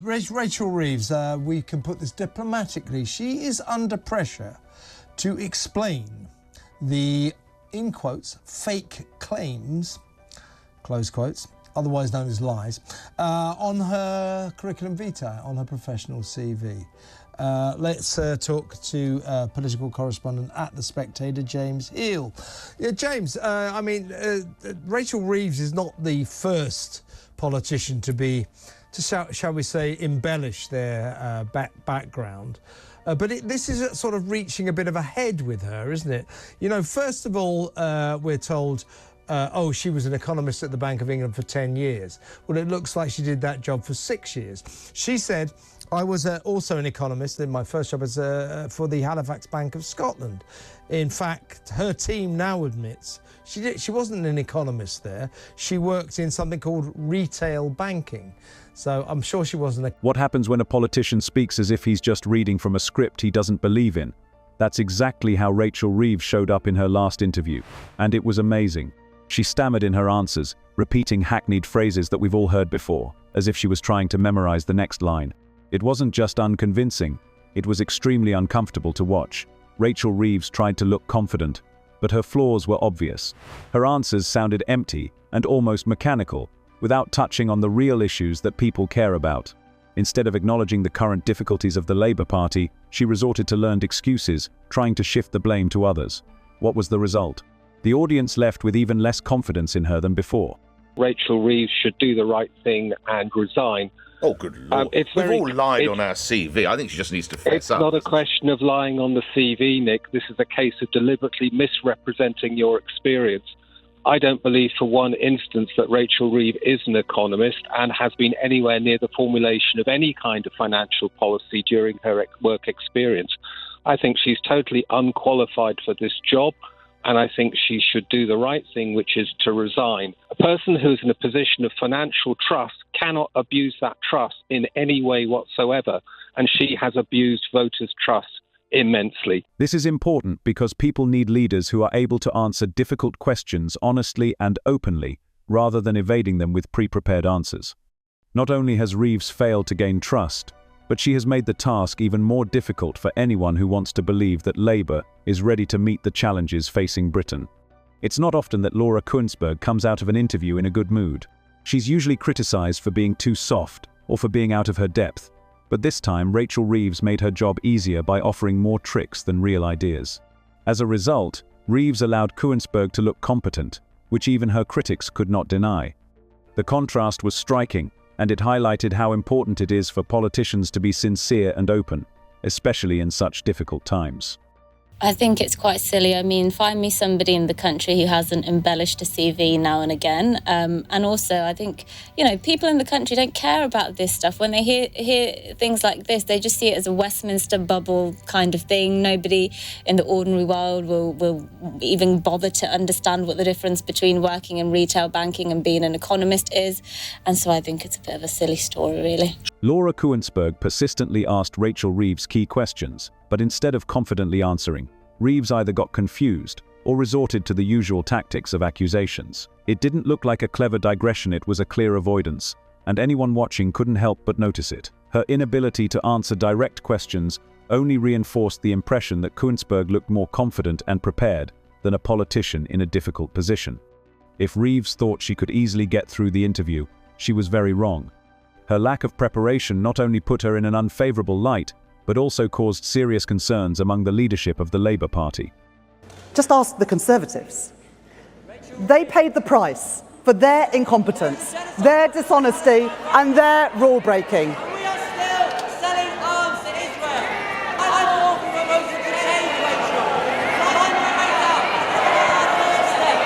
Rachel Reeves, we can put this diplomatically, she is under pressure to explain the, in quotes, fake claims, close quotes, otherwise known as lies, on her curriculum vitae, on her professional CV. Let's talk to political correspondent at The Spectator, James Heal. Yeah, James, Rachel Reeves is not the first politician to shall we say, embellish their background. But this is sort of reaching a bit of a head with her, isn't it? You know, first of all, we're told, she was an economist at the Bank of England for 10 years. Well, it looks like she did that job for 6 years. She said, I was also an economist in my first job as for the Halifax Bank of Scotland. In fact, her team now admits she wasn't an economist there. She worked in something called retail banking. So I'm sure she wasn't. What happens when a politician speaks as if he's just reading from a script he doesn't believe in? That's exactly how Rachel Reeves showed up in her last interview, and it was amazing. She stammered in her answers, repeating hackneyed phrases that we've all heard before, as if she was trying to memorize the next line. It wasn't just unconvincing, it was extremely uncomfortable to watch. Rachel Reeves tried to look confident, but her flaws were obvious. Her answers sounded empty and almost mechanical, without touching on the real issues that people care about. Instead of acknowledging the current difficulties of the Labour Party, she resorted to learned excuses, trying to shift the blame to others. What was the result? The audience left with even less confidence in her than before. Rachel Reeves should do the right thing and resign. Oh, good Lord. We've all lied on our CV. I think she just needs to fess up. It's not a question of lying on the CV, Nick. This is a case of deliberately misrepresenting your experience. I don't believe for one instance that Rachel Reeves is an economist and has been anywhere near the formulation of any kind of financial policy during her work experience. I think she's totally unqualified for this job, and I think she should do the right thing, which is to resign. A person who's in a position of financial trust cannot abuse that trust in any way whatsoever, and she has abused voters' trust immensely. This is important because people need leaders who are able to answer difficult questions honestly and openly, rather than evading them with pre-prepared answers. Not only has Reeves failed to gain trust, but she has made the task even more difficult for anyone who wants to believe that Labour is ready to meet the challenges facing Britain. It's not often that Laura Kuenssberg comes out of an interview in a good mood. She's usually criticised for being too soft or for being out of her depth. But this time, Rachel Reeves made her job easier by offering more tricks than real ideas. As a result, Reeves allowed Kuenssberg to look competent, which even her critics could not deny. The contrast was striking, and it highlighted how important it is for politicians to be sincere and open, especially in such difficult times. I think it's quite silly. I mean, find me somebody in the country who hasn't embellished a CV now and again. And also, I think, people in the country don't care about this stuff. When they hear things like this, they just see it as a Westminster bubble kind of thing. Nobody in the ordinary world will even bother to understand what the difference between working in retail banking and being an economist is. And so I think it's a bit of a silly story, really. Laura Kuenssberg persistently asked Rachel Reeves key questions, but instead of confidently answering, Reeves either got confused or resorted to the usual tactics of accusations. It didn't look like a clever digression, it was a clear avoidance, and anyone watching couldn't help but notice it. Her inability to answer direct questions only reinforced the impression that Kuenssberg looked more confident and prepared than a politician in a difficult position. If Reeves thought she could easily get through the interview, she was very wrong. Her lack of preparation not only put her in an unfavourable light, but also caused serious concerns among the leadership of the Labour Party. Just ask the Conservatives. They paid the price for their incompetence, their dishonesty and their rule breaking. We are still selling arms to Israel. I'm all for a motion to change, Rachel. I'm right out. Our third step.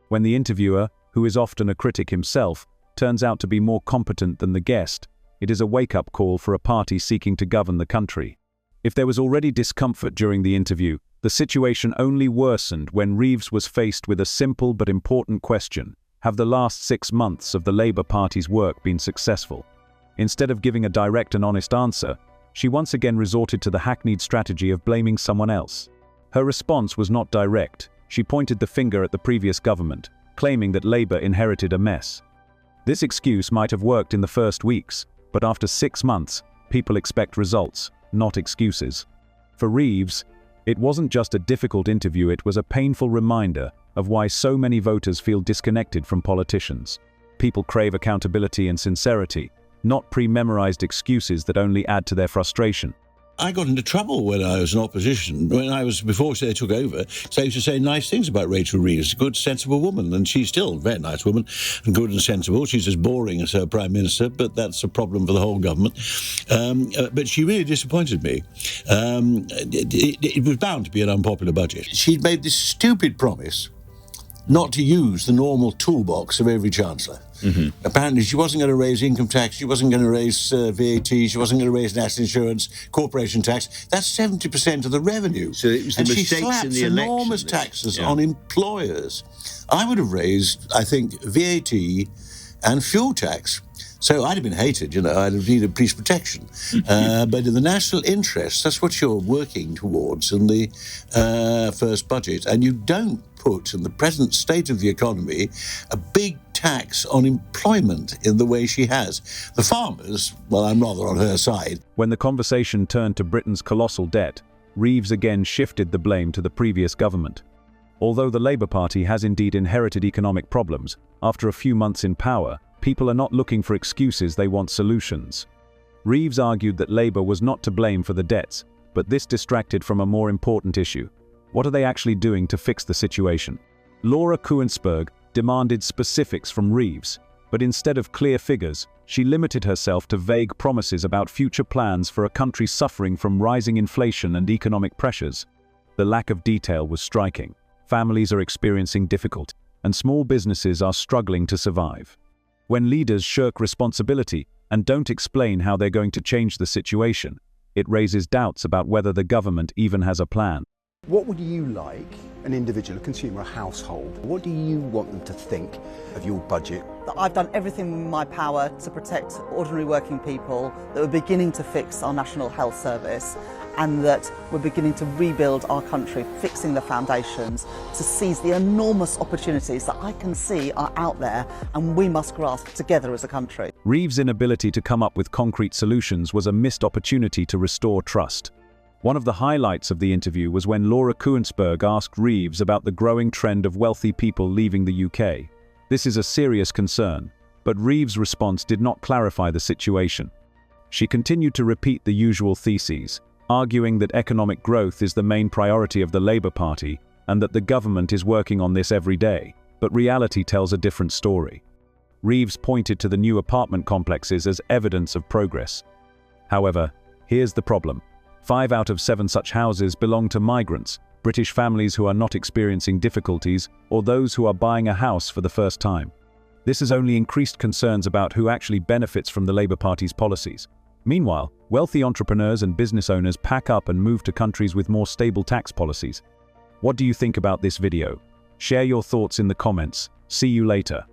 When the interviewer, who is often a critic himself, turns out to be more competent than the guest, it is a wake-up call for a party seeking to govern the country. If there was already discomfort during the interview, the situation only worsened when Reeves was faced with a simple but important question: have the last 6 months of the Labour Party's work been successful? Instead of giving a direct and honest answer, she once again resorted to the hackneyed strategy of blaming someone else. Her response was not direct. She pointed the finger at the previous government, claiming that Labour inherited a mess. This excuse might have worked in the first weeks, but after 6 months, people expect results, not excuses. For Reeves, it wasn't just a difficult interview, it was a painful reminder of why so many voters feel disconnected from politicians. People crave accountability and sincerity, not pre-memorized excuses that only add to their frustration. I got into trouble when I was in opposition. Before they took over, so I used to say nice things about Rachel Reeves, a good, sensible woman, and she's still a very nice woman, and good and sensible. She's as boring as her Prime Minister, but that's a problem for the whole government. But she really disappointed me. It was bound to be an unpopular budget. She'd made this stupid promise not to use the normal toolbox of every chancellor. Mm-hmm. Apparently she wasn't going to raise income tax, she wasn't going to raise VAT, she wasn't going to raise national insurance, corporation tax. That's 70% of the revenue. So it was the mistakes in the election. Enormous taxes on employers. I would have raised, I think, VAT and fuel tax. So I'd have been hated, I'd have needed police protection. But in the national interest, that's what you're working towards in the first budget. And you don't put, in the present state of the economy, a big tax on employment in the way she has. The farmers, well, I'm rather on her side. When the conversation turned to Britain's colossal debt, Reeves again shifted the blame to the previous government. Although the Labour Party has indeed inherited economic problems, after a few months in power, people are not looking for excuses, they want solutions. Reeves argued that Labour was not to blame for the debts, but this distracted from a more important issue. What are they actually doing to fix the situation? Laura Kuenssberg demanded specifics from Reeves, but instead of clear figures, she limited herself to vague promises about future plans for a country suffering from rising inflation and economic pressures. The lack of detail was striking. Families are experiencing difficulty, and small businesses are struggling to survive. When leaders shirk responsibility and don't explain how they're going to change the situation, it raises doubts about whether the government even has a plan. What would you like an individual, a consumer, a household, what do you want them to think of your budget? That I've done everything in my power to protect ordinary working people, that we're beginning to fix our National Health Service, and that we're beginning to rebuild our country, fixing the foundations, to seize the enormous opportunities that I can see are out there and we must grasp together as a country. Reeves' inability to come up with concrete solutions was a missed opportunity to restore trust. One of the highlights of the interview was when Laura Kuenssberg asked Reeves about the growing trend of wealthy people leaving the UK. This is a serious concern, but Reeves' response did not clarify the situation. She continued to repeat the usual theses, arguing that economic growth is the main priority of the Labour Party and that the government is working on this every day, but reality tells a different story. Reeves pointed to the new apartment complexes as evidence of progress. However, here's the problem. 5 out of 7 such houses belong to migrants, British families who are not experiencing difficulties, or those who are buying a house for the first time. This has only increased concerns about who actually benefits from the Labour Party's policies. Meanwhile, wealthy entrepreneurs and business owners pack up and move to countries with more stable tax policies. What do you think about this video? Share your thoughts in the comments. See you later.